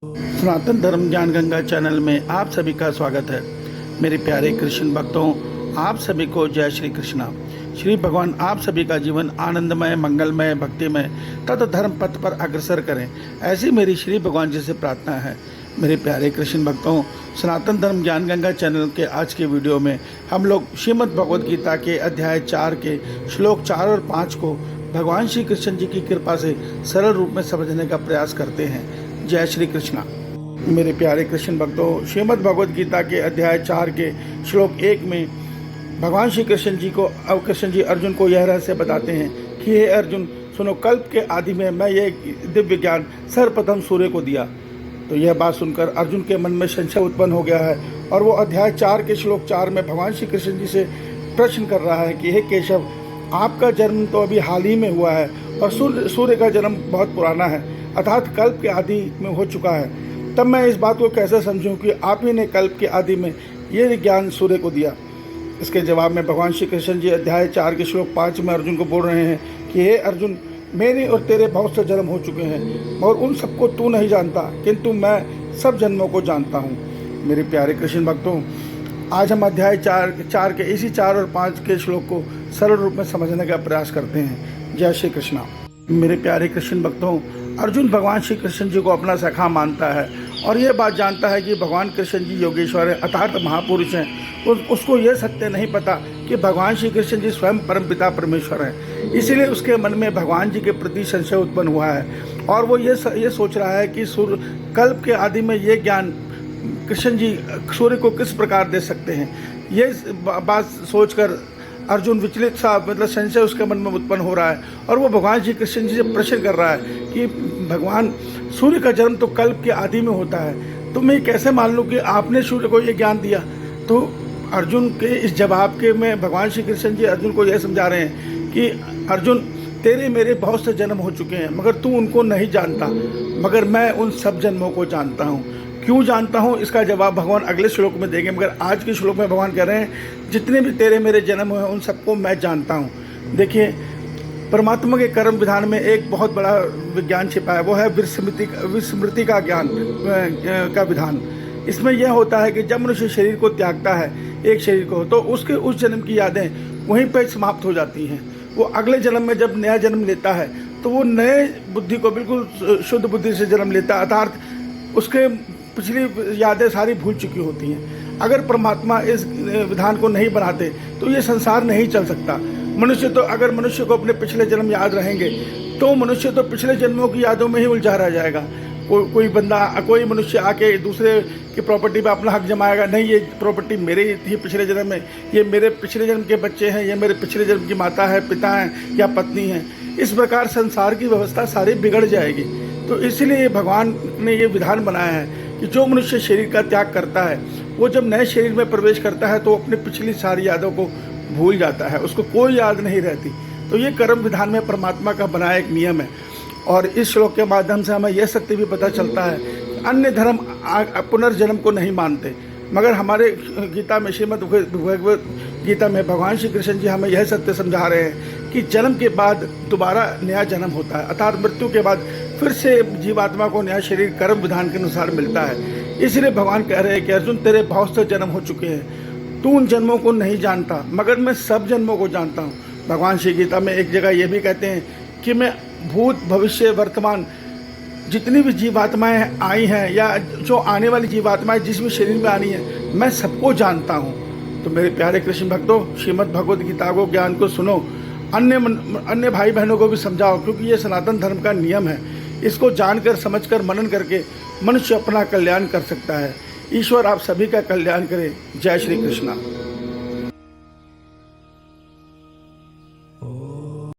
सनातन धर्म ज्ञान गंगा चैनल में आप सभी का स्वागत है। मेरे प्यारे कृष्ण भक्तों, आप सभी को जय श्री कृष्णा। श्री भगवान आप सभी का जीवन आनंदमय, मंगलमय, भक्तिमय तथा धर्म पथ पर अग्रसर करें, ऐसी मेरी श्री भगवान जी से प्रार्थना है। मेरे प्यारे कृष्ण भक्तों, सनातन धर्म ज्ञान गंगा चैनल के आज के वीडियो में हम लोग श्रीमद् भगवद गीता के अध्याय 4 के श्लोक 4 और 5 को भगवान श्री कृष्ण जी की कृपा से सरल रूप में समझने का प्रयास करते हैं। जय श्री कृष्णा। मेरे प्यारे कृष्ण भक्तों, श्रीमद् भगवद गीता के अध्याय 4 के श्लोक 1 में भगवान श्री कृष्ण जी अर्जुन को यह रहस्य बताते हैं कि हे अर्जुन सुनो, कल्प के आदि में मैं ये दिव्य ज्ञान सर्वप्रथम सूर्य को दिया। तो यह बात सुनकर अर्जुन के मन में संशय उत्पन्न हो गया है और वो अध्याय 4 के श्लोक 4 में भगवान श्री कृष्ण जी से प्रश्न कर रहा है कि हे केशव, आपका जन्म तो अभी हाल ही में हुआ है और सूर्य का जन्म बहुत पुराना है, अर्थात कल्प के आदि में हो चुका है। तब मैं इस बात को कैसे समझूं कि आप ही ने कल्प के आदि में ये ज्ञान सूर्य को दिया। इसके जवाब में भगवान श्री कृष्ण जी अध्याय 4 के श्लोक 5 में अर्जुन को बोल रहे हैं कि हे अर्जुन, मेरे और तेरे बहुत से जन्म हो चुके हैं और उन सबको तू नहीं जानता, किंतु मैं सब जन्मों को जानता हूँ। मेरे प्यारे कृष्ण भक्तों, आज हम अध्याय 4 के इसी 4 और 5 के श्लोक को सरल रूप में समझने का प्रयास करते हैं। जय श्री कृष्णा। मेरे प्यारे कृष्ण भक्तों, अर्जुन भगवान श्री कृष्ण जी को अपना सखा मानता है और यह बात जानता है कि भगवान कृष्ण जी योगेश्वर है, अर्थात महापुरुष हैं। उसको यह सत्य नहीं पता कि भगवान श्री कृष्ण जी स्वयं परमपिता परमेश्वर हैं। इसीलिए उसके मन में भगवान जी के प्रति संशय उत्पन्न हुआ है और वो ये सोच रहा है कि कल्प के आदि में ये ज्ञान कृष्ण जी सूर्य को किस प्रकार दे सकते हैं। ये बात सोचकर अर्जुन विचलित सा, मतलब संशय उसके मन में उत्पन्न हो रहा है और वो भगवान श्री कृष्ण जी से प्रश्न कर रहा है कि भगवान, सूर्य का जन्म तो कल्प के आदि में होता है, तो मैं कैसे मान लूँ कि आपने सूर्य को ये ज्ञान दिया। तो अर्जुन के इस जवाब के में भगवान श्री कृष्ण जी अर्जुन को यह समझा रहे हैं कि अर्जुन, तेरे मेरे बहुत से जन्म हो चुके हैं मगर तू उनको नहीं जानता, मगर मैं उन सब जन्मों को जानता हूँ। क्यों जानता हूँ, इसका जवाब भगवान अगले श्लोक में देंगे, मगर आज के श्लोक में भगवान कह रहे हैं जितने भी तेरे मेरे जन्म हुए उन सबको मैं जानता हूँ। देखिए, परमात्मा के कर्म विधान में एक बहुत बड़ा विज्ञान छिपा है, वो है विस्मृति का ज्ञान का विधान। इसमें यह होता है कि जब मनुष्य शरीर को त्यागता है, एक शरीर को, तो उसके उस जन्म की यादें वहीं पर समाप्त हो जाती हैं। वो अगले जन्म में जब नया जन्म लेता है तो वो नए बुद्धि को, बिल्कुल शुद्ध बुद्धि से जन्म लेता है, अर्थात उसके पिछली यादें सारी भूल चुकी होती हैं। अगर परमात्मा इस विधान को नहीं बनाते तो ये संसार नहीं चल सकता। अगर मनुष्य को अपने पिछले जन्म याद रहेंगे तो मनुष्य तो पिछले जन्मों की यादों में ही उलझा रह जाएगा। कोई मनुष्य आके दूसरे की प्रॉपर्टी पे अपना हक जमाएगा, नहीं ये प्रॉपर्टी मेरी थी पिछले जन्म में, ये मेरे पिछले जन्म के बच्चे हैं, ये मेरे पिछले जन्म की माता है, पिता हैं या पत्नी हैं। इस प्रकार संसार की व्यवस्था सारी बिगड़ जाएगी। तो इसलिए भगवान ने ये विधान बनाया है कि जो मनुष्य शरीर का त्याग करता है, वो जब नए शरीर में प्रवेश करता है तो अपनी पिछली सारी यादों को भूल जाता है, उसको कोई याद नहीं रहती। तो ये कर्म विधान में परमात्मा का बनाया एक नियम है। और इस श्लोक के माध्यम से हमें यह सत्य भी पता चलता है कि अन्य धर्म पुनर्जन्म को नहीं मानते, मगर हमारे गीता में, श्रीमद् भगवद गीता में भगवान श्री कृष्ण जी हमें यह सत्य समझा रहे हैं कि जन्म के बाद दोबारा नया जन्म होता है, अर्थात मृत्यु के बाद फिर से जीवात्मा को नया शरीर कर्म विधान के अनुसार मिलता है। इसलिए भगवान कह रहे हैं कि अर्जुन, तेरे बहुत से जन्म हो चुके हैं, तू उन जन्मों को नहीं जानता, मगर मैं सब जन्मों को जानता हूँ। भगवान श्री गीता में एक जगह ये भी कहते हैं कि मैं भूत, भविष्य, वर्तमान जितनी भी जीवात्माएं आई हैं या जो आने वाली जीवात्माएं जिस भी शरीर में आनी है, मैं सबको जानता हूँ। तो मेरे प्यारे कृष्ण भक्तों, श्रीमद् भगवद गीता को, ज्ञान को सुनो, अन्य भाई बहनों को भी समझाओ, क्योंकि ये सनातन धर्म का नियम है। इसको जानकर, समझकर, मनन करके मनुष्य अपना कल्याण कर सकता है। ईश्वर आप सभी का कल्याण करे। जय श्री कृष्णा।